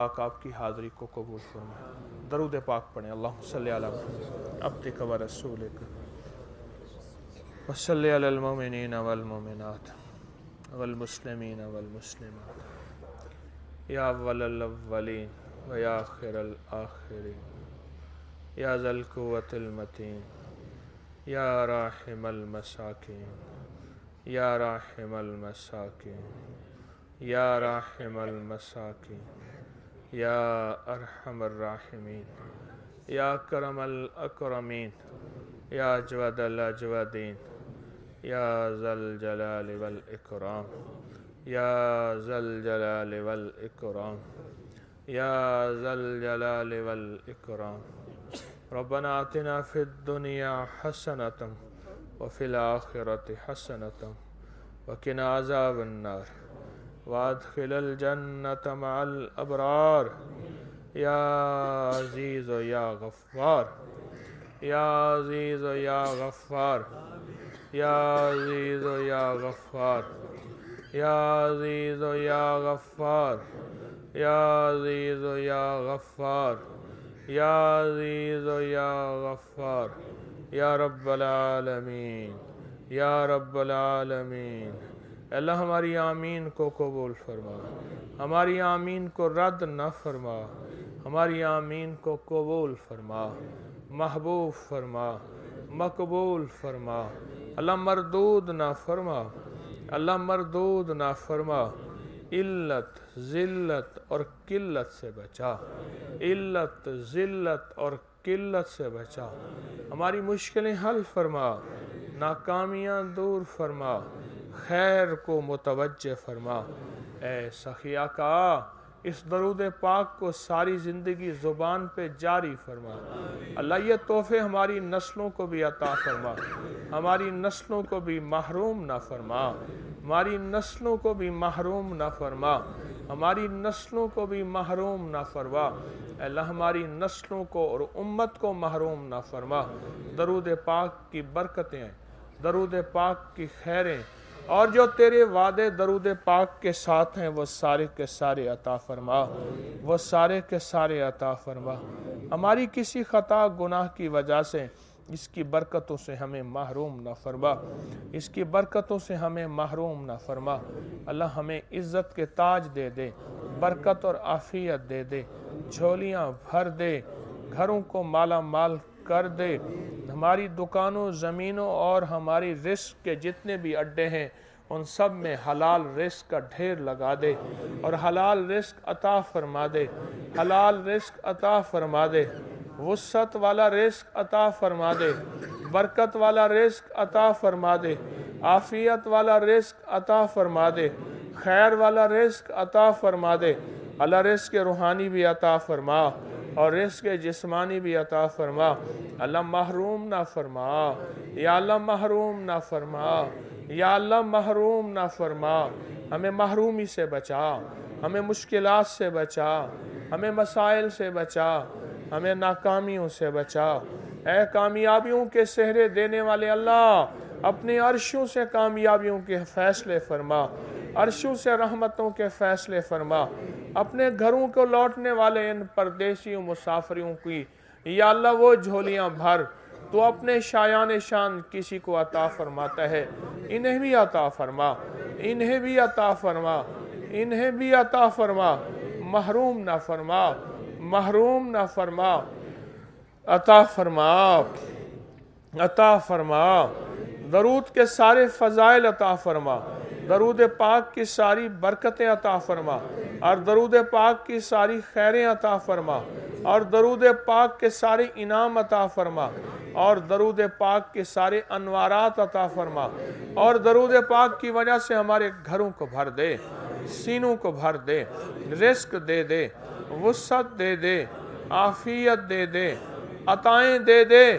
پاک آپ کی حاضری کو قبول فرمائے۔ درود پاک پڑھیں۔ اللہم صلی علی عبدک و رسولک و صلی علی المؤمنین والمؤمنات والمسلمین والمسلمات یا اول الاولین و یا آخر الآخرین یا ذا القوة المتین یا راحم المساکین یا راحم المساکین یا راحم المساکین یا ارحم الراحمین یا کرم الاکرمین یا اجود الاجودین یا ذا الجلال والاکرام یا ذا الجلال والاکرام یا ذا الجلال والاکرام ربنا آتنا فی الدنیا حسنة وفی الآخرة حسنة وقنا عذاب النار وادخل الجنة مع الابرار یا عزیز یا غفار یا عزیز یا غفار یا عزیز یا غفار یا عزیز یا غفار یا عزیز یا غفار یا عزیز یا غفار یا رب العالمین یا رب العالمین۔ اللہ ہماری آمین کو قبول فرما، ہماری آمین کو رد نہ فرما، ہماری آمین کو قبول فرما، محبوب فرما، مقبول فرما، اللہ مردود نہ فرما، اللہ مردود نہ فرما۔ علت، ذلت اور قلت سے بچا، علت، ذلت اور قلت سے بچا، ہماری مشکلیں حل فرما، ناکامیاں دور فرما، خیر کو متوجہ فرما۔ اے سخی آقا، اس درود پاک کو ساری زندگی زبان پہ جاری فرما۔ اللہ یہ تحفے ہماری نسلوں کو بھی عطا فرما، ہماری نسلوں کو بھی محروم نہ فرما، ہماری نسلوں کو بھی محروم نہ فرما، ہماری نسلوں کو بھی محروم نہ فرما۔ اللہ ہماری نسلوں کو اور امت کو محروم نہ فرما۔ درود پاک کی برکتیں، درود پاک کی خیریں اور جو تیرے وعدے درود پاک کے ساتھ ہیں وہ سارے کے سارے عطا فرما، وہ سارے کے سارے عطا فرما۔ ہماری کسی خطا گناہ کی وجہ سے اس کی برکتوں سے ہمیں محروم نہ فرما، اس کی برکتوں سے ہمیں محروم نہ فرما۔ اللہ ہمیں عزت کے تاج دے دے، برکت اور عافیت دے دے، جھولیاں بھر دے، گھروں کو مالا مال کر دے، ہماری دکانوں، زمینوں اور ہماری رزق کے جتنے بھی اڈے ہیں ان سب میں حلال رزق کا ڈھیر لگا دے اور حلال رزق عطا فرما دے، حلال رزق عطا فرما دے، وسعت والا رزق عطا فرما دے، برکت والا رزق عطا فرما دے، عافیت والا رزق عطا فرما دے، خیر والا رزق عطا فرما دے۔ اللہ رزق روحانی بھی عطا فرما اور رزق جسمانی بھی عطا فرما۔ اللہ محروم نہ فرما، یا اللہ محروم نہ فرما، یا اللہ محروم نہ فرما۔ ہمیں محرومی سے بچا، ہمیں مشکلات سے بچا، ہمیں مسائل سے بچا، ہمیں ناکامیوں سے بچا۔ اے کامیابیوں کے سہرے دینے والے اللہ، اپنی عرشوں سے کامیابیوں کے فیصلے فرما، عرشوں سے رحمتوں کے فیصلے فرما۔ اپنے گھروں کو لوٹنے والے ان پردیسیوں مسافروں کی یا اللہ وہ جھولیاں بھر تو اپنے شایان شان کسی کو عطا فرماتا ہے، انہیں بھی عطا فرما، انہیں بھی عطا فرما، انہیں بھی عطا فرما، محروم نہ فرما، محروم نہ فرما، عطا فرما، عطا فرما۔ درود کے سارے فضائل عطا فرما، درود پاک کی ساری برکتیں عطا فرما اور درود پاک کی ساری خیریں عطا فرما اور درود پاک کے سارے انعام عطا فرما اور درود پاک کے سارے انوارات عطا فرما اور درود پاک کی وجہ سے ہمارے گھروں کو بھر دے، سینوں کو بھر دے، رزق دے دے، وسعت دے دے، عافیت دے دے، عطائیں دے دے،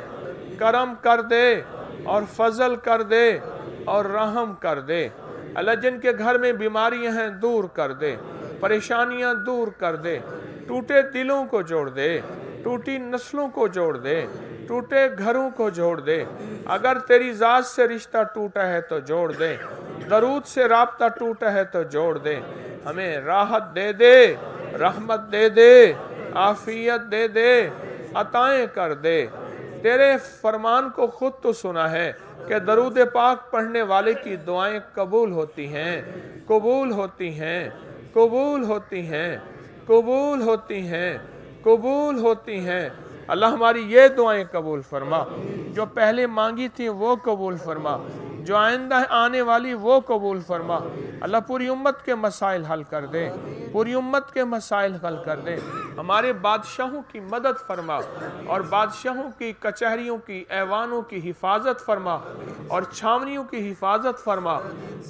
کرم کر دے اور فضل کر دے اور رحم کر دے۔ اللہ جن کے گھر میں بیماریاں ہیں دور کر دے، پریشانیاں دور کر دے، ٹوٹے دلوں کو جوڑ دے، ٹوٹی نسلوں کو جوڑ دے، ٹوٹے گھروں کو جوڑ دے۔ اگر تیری ذات سے رشتہ ٹوٹا ہے تو جوڑ دے، درود سے رابطہ ٹوٹا ہے تو جوڑ دے، ہمیں راحت دے دے، رحمت دے دے، عافیت دے دے، عطائیں کر دے۔ تیرے فرمان کو خود تو سنا ہے کہ درود پاک پڑھنے والے کی دعائیں قبول ہوتی ہیں، قبول ہوتی ہیں، قبول ہوتی ہیں، قبول ہوتی ہیں، قبول ہوتی ہیں۔ اللہ ہماری یہ دعائیں قبول فرما، جو پہلے مانگی تھی وہ قبول فرما، جو آئندہ آنے والی وہ قبول فرما۔ اللہ پوری امت کے مسائل حل کر دے، پوری امت کے مسائل حل کر دے۔ ہمارے بادشاہوں کی مدد فرما اور بادشاہوں کی کچہریوں کی ایوانوں کی حفاظت فرما اور چھاونیوں کی حفاظت فرما،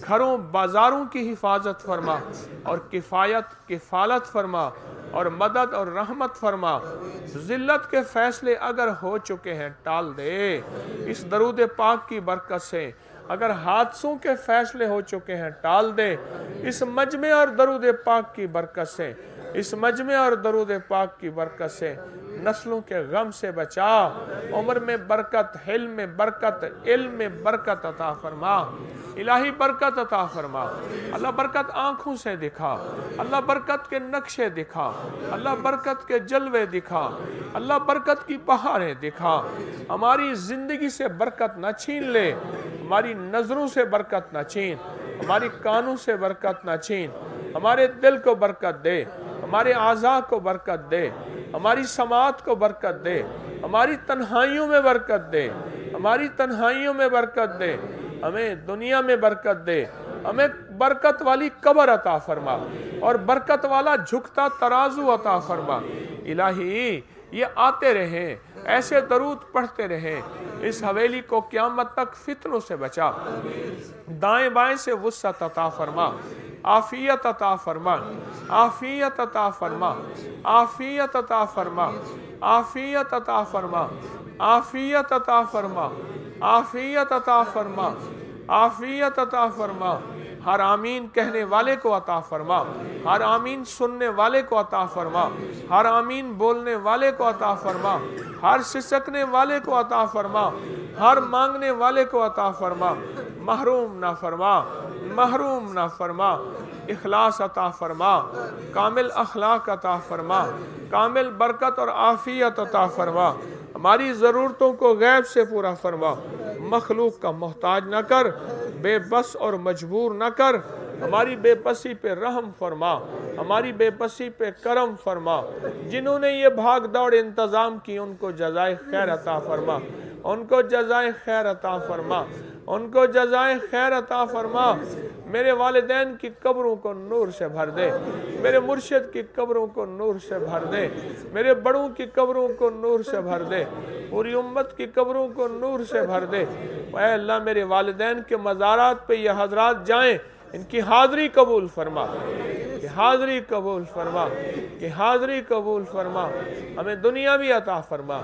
گھروں بازاروں کی حفاظت فرما اور کفالت فرما اور مدد اور رحمت فرما۔ ذلت کے فیصلے اگر ہو چکے ہیں ٹال دے اس درود پاک کی برکت سے، اگر حادثوں کے فیصلے ہو چکے ہیں ٹال دے اس مجمع اور درود پاک کی برکت سے، اس مجمع اور درود پاک کی برکت سے۔ نسلوں کے غم سے بچا، عمر میں برکت، حلم میں برکت، علم میں برکت عطا فرما، الہی برکت عطا فرما۔ اللہ برکت آنکھوں سے دکھا، اللہ برکت کے نقشے دکھا، اللہ برکت کے جلوے دکھا، اللہ برکت کی بہاریں دکھا۔ ہماری زندگی سے برکت نہ چھین لے، ہماری نظروں سے برکت نہ چھین، ہماری کانوں سے برکت نہ چھین، ہمارے دل کو برکت دے، ہمارے اعضاء کو برکت دے، ہماری سماعت کو برکت دے، ہماری تنہائیوں میں برکت دے، ہماری تنہائیوں میں برکت دے، ہمیں دنیا میں برکت دے، ہمیں برکت والی قبر عطا فرما اور برکت والا جھکتا ترازو عطا فرما۔ الہی یہ آتے رہیں، ایسے درود پڑھتے رہیں، اس حویلی کو قیامت تک فتنوں سے بچا، دائیں بائیں سے وسعت عطا فرما، عافیت عطا فرما، عافیت عطا فرما، عافیت عطا فرما، عافیت عطا فرما، عافیت عطا فرما، عافیت عطا فرما، عافیت عطا فرما۔ ہر آمین کہنے والے کو عطا فرما، ہر آمین سننے والے کو عطا فرما، ہر آمین بولنے والے کو عطا فرما، ہر سسکنے والے کو عطا فرما، ہر مانگنے والے کو عطا فرما۔ محروم نہ فرما، محروم نہ فرما، اخلاص عطا فرما، کامل اخلاق عطا فرما، کامل برکت اور عافیت عطا فرما۔ ہماری ضرورتوں کو غیب سے پورا فرما، مخلوق کا محتاج نہ کر، بے بس اور مجبور نہ کر۔ ہماری بے بسی پہ رحم فرما، ہماری بے بسی پہ کرم فرما۔ جنہوں نے یہ بھاگ دوڑ انتظام کی ان کو جزائے خیر عطا فرما، ان کو جزائے خیر عطا فرما، ان کو جزائے خیر عطا فرما۔ میرے والدین کی قبروں کو نور سے بھر دے، میرے مرشد کی قبروں کو نور سے بھر دے، میرے بڑوں کی قبروں کو نور سے بھر دے، پوری امت کی قبروں کو نور سے بھر دے۔ اے اللہ میرے والدین کے مزارات پہ یہ حضرات جائیں، ان کی حاضری قبول فرما، کہ حاضری قبول فرما، کہ حاضری قبول فرما۔ ہمیں دنیا بھی عطا فرما،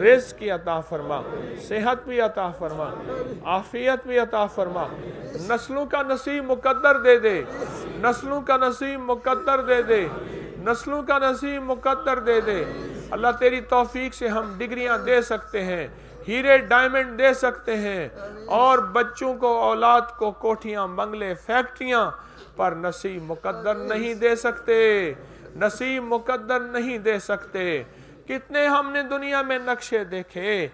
رزق کی عطا فرما، صحت بھی عطا فرما، عافیت بھی عطا فرما۔ نسلوں کا نصیب مقدر دے دے، نسلوں کا نصیب مقدر دے دے، نسلوں کا نصیب مقدر دے دے۔ اللہ تیری توفیق سے ہم ڈگریاں دے سکتے ہیں، ہیرے ڈائمنڈ دے سکتے ہیں، اور بچوں کو اولاد کو کوٹھیاں بنگلے فیکٹریاں پر نصیب مقدر نہیں دے سکتے، نصیب مقدر نہیں دے سکتے۔ کتنے ہم نے دنیا میں نقشے دیکھے،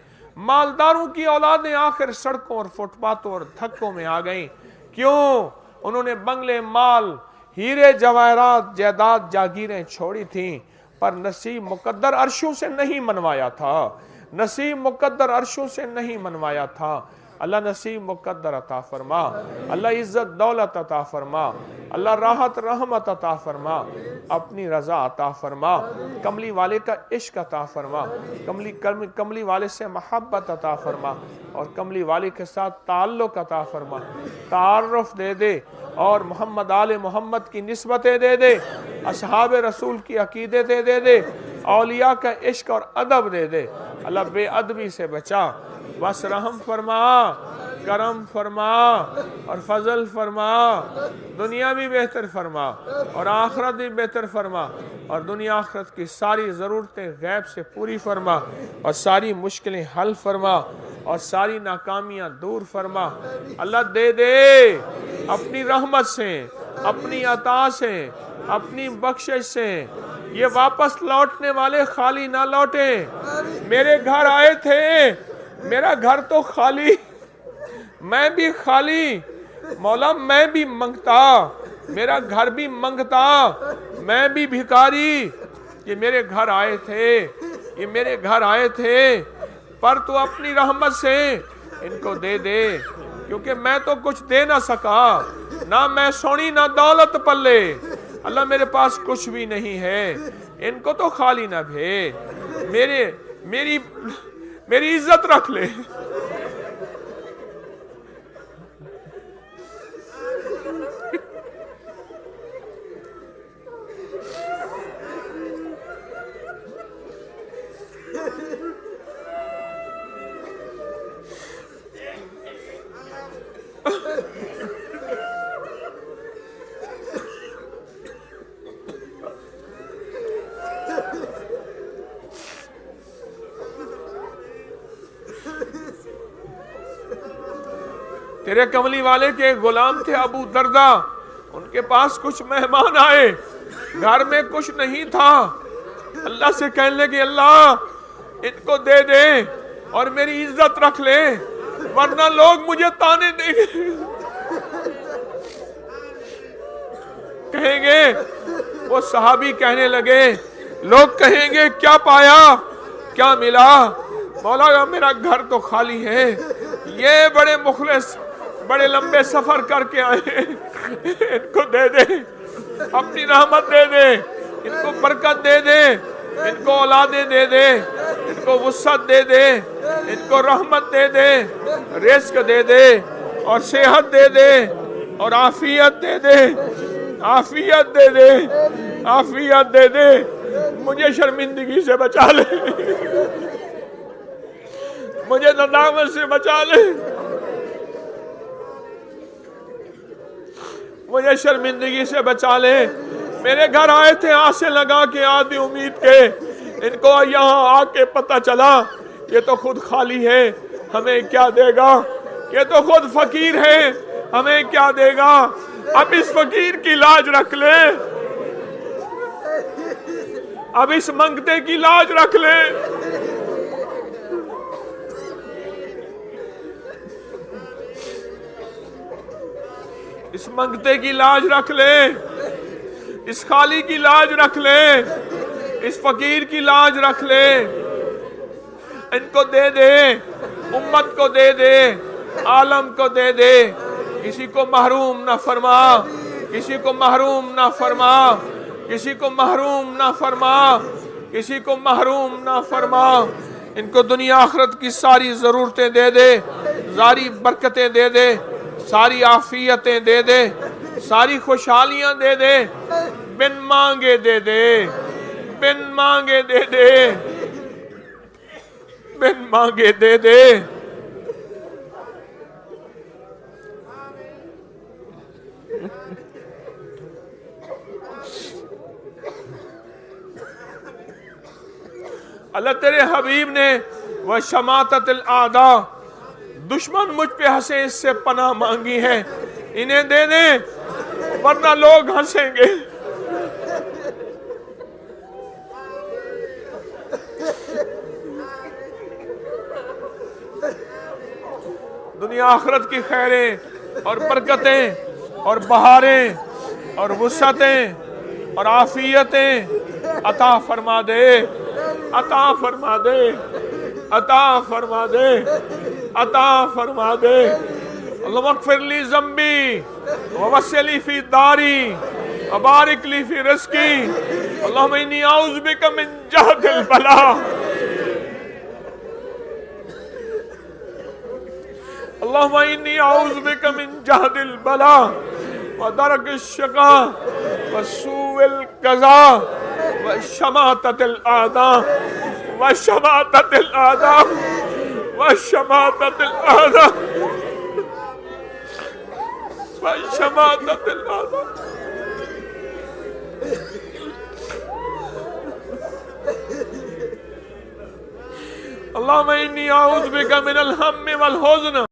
مالداروں کی اولادیں آخر سڑکوں اور فٹ پاتھوں اور دھکوں میں آ گئیں۔ کیوں؟ انہوں نے بنگلے، مال، ہیرے جواہرات، جائیداد، جاگیریں چھوڑی تھیں، پر نصیب مقدر عرشوں سے نہیں منوایا تھا، نصیب مقدر عرشوں سے نہیں منوایا تھا۔ اللہ نصیب مقدر عطا فرما، اللہ عزت دولت عطا فرما، اللہ راحت رحمت عطا فرما، اپنی رضا عطا فرما، کملی والے کا عشق عطا فرما، کملی والے سے محبت عطا فرما، اور کملی والے کے ساتھ تعلق عطا فرما، تعارف دے دے، اور محمد آل محمد کی نسبتیں دے دے، اصحاب رسول کی عقیدتیں دے دے، اولیاء کا عشق اور ادب دے دے۔ اللہ بے ادبی سے بچا، بس رحم فرما، کرم فرما اور فضل فرما، دنیا بھی بہتر فرما اور آخرت بھی بہتر فرما، اور دنیا آخرت کی ساری ضرورتیں غیب سے پوری فرما، اور ساری مشکلیں حل فرما، اور ساری ناکامیاں دور فرما۔ اللہ دے دے اپنی رحمت سے اپنی عطا سے، اپنی بخشش سے یہ واپس لوٹنے والے خالی نہ لوٹے۔ میرے گھر آئے تھے، میرا گھر تو خالی، میں بھی خالی، مولا میں بھی منگتا، میرا گھر بھی منگتا، میں بھی بھکاری۔ یہ میرے گھر آئے تھے، یہ میرے گھر آئے تھے، پر تو اپنی رحمت سے ان کو دے دے، کیونکہ میں تو کچھ دے نہ سکا، نہ میں سونی نہ دولت پلے، اللہ میرے پاس کچھ بھی نہیں ہے، ان کو تو خالی نہ بھیج، میری عزت رکھ لے۔ تیرے کملی والے کے غلام تھے ابو دردہ، ان کے پاس کچھ مہمان آئے، گھر میں کچھ نہیں تھا، اللہ سے کہنے لگے اللہ ان کو دے دے اور میری عزت رکھ لے، ورنہ لوگ مجھے تانے دیں گے، کہیں گے، وہ صحابی کہنے لگے، لوگ کہیں گے کیا پایا، کیا ملا؟ مولا میرا گھر تو خالی ہے، یہ بڑے مخلص بڑے لمبے سفر کر کے آئے، ان کو دے دے، اپنی رحمت دے دے، ان کو برکت دے دے، ان کو اولادیں دے دے، ان کو وسعت دے دے، ان کو رحمت دے دے، رزق دے دے اور صحت دے دے اور عافیت دے دے، عافیت دے دے، عافیت دے دے، مجھے شرمندگی سے بچا لے، مجھے ندامت سے بچا لے، مجھے شرمندگی سے بچا لے۔ میرے گھر آئے تھے آسے لگا کے آدھی امید کے، ان کو یہاں آ کے پتہ چلا یہ تو خود خالی ہے، ہمیں کیا دے گا، یہ تو خود فقیر ہے، ہمیں کیا دے گا، اب اس فقیر کی لاج رکھ لے، اب اس منگتے کی لاج رکھ لے، اس منگتے کی لاج رکھ لے، اس خالی کی لاج رکھ لے، اس فقیر کی لاج رکھ لے، ان کو دے دے، امت کو دے دے، عالم کو دے دے، کسی کو محروم نہ فرما، کسی کو محروم نہ فرما، کسی کو محروم نہ فرما، کسی کو محروم نہ فرما، ان کو دنیا آخرت کی ساری ضرورتیں دے دے، ساری برکتیں دے دے، ساری عافیتیں دے دے، ساری خوشحالیاں دے دے، بن مانگے دے دے، بن مانگے دے دے، بن مانگے دے دے۔ اللہ تیرے حبیب نے وَشَمَاتَتِ الْأَعْدَاءِ، دشمن مجھ پہ ہنسے اس سے پناہ مانگی ہے، انہیں دے دیں ورنہ لوگ ہنسیں گے۔ دنیا آخرت کی خیریں اور برکتیں اور بہاریں اور وسعتیں اور عافیتیں عطا فرما دے، عطا فرما دے، عطا فرما دے، عطا فرما دے۔ اللہم اغفر لی ذنبی ووسع لی فی داری وبارک لی فی رزقی، اللہم انی اعوذ بک من جہد البلاء، اللہم انی اعوذ بک من جہد البلاء ودرک الشقاء وسوء القضاء وشماتت الاعداء وشماتت الاعداء وشماتت الاعداء وشماتت الاعداء۔ اللہم انی اعوذ بک من الہم والحزن